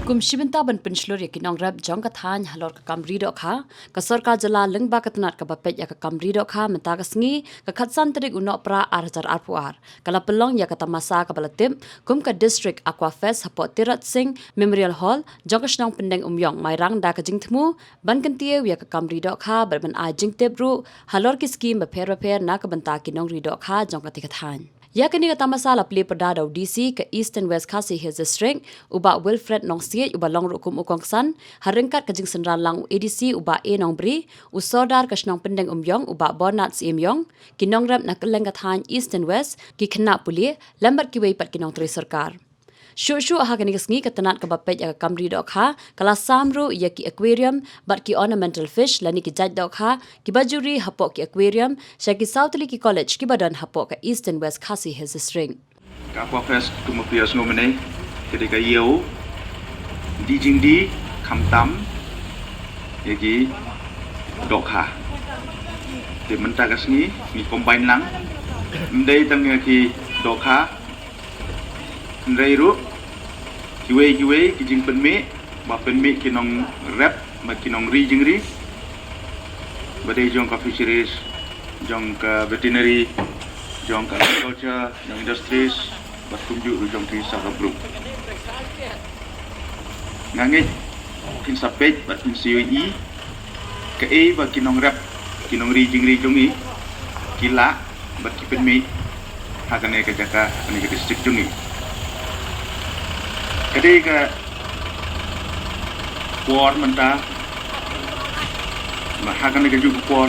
กุมชิบินตาบันเป็นชลอยกินองรับจองกะทานฮัลอดกะกำรีดอกค่ะกะสรกาจลาลึงบากะตนัดกะบะเป็ดยากะกำรีดอกค่ะมันตากะสงีกะคัดสันตริกอุนอปราอาร์จัดอาร์พูอาร์กะลาเปลองยากะตามาซากะบะละติมกุมกะ District Aquafest ฮะปอติรัตซิง Memorial Hall จองกะชนองเป็นแดงยองไมรังดากะจิงทมูบันกันเตียวยากะกำรีดอกค่ะบัดมันอาจิงเตบรูฮัลอดกิสกีมบะเพรนากะบันตากินองรีดอกค่ะจองกะติกะทานyakni kata masala pli pedada DC ke East and West Khasi Hills District uba Wilfred Nongsi uba long rukum ukongsan haringkat ke jing senran lang ADC uba A Nongri usodar ke snong pendeng yong uba Bonat Yong kinong rap nak lengathan East and West ki khna puli lambat ki wei pat kinong tri sarkar Shu ahagani kasngi katanat kabapet ya kamri dokha kala samru ya ki aquarium but ki ornamental fish lani ki jaj dokha ki bajuri hapok ki aquarium shaki Southly ki college ki badan hapok ka East and West Khasi Hills District Aquafest kumapias ngomene ketika yau di jingdi khamtam yagi Dohkha di menta kasngi mi combine lang ndai tang ki Dohkha ndai ru kiwe ki jing penme ba penme kinong rap ba kinong ri jing ri badai jong ka fisheries jong ka veterinary jong ka agriculture jong industries ba tunjuk jong tri sa group ngangit kin sapet ba kin COE ka e ba kinong rap kinong ri jing ri jong ni kila ba ki penme hakane ka jaka ani ka district jong ni ketika kuar menta mahakan lagi juga kuar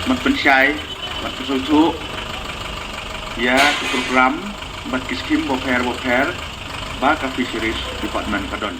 mat pensyai mat kesusu ya program mat kiskim boper ba ka fisheries department kadon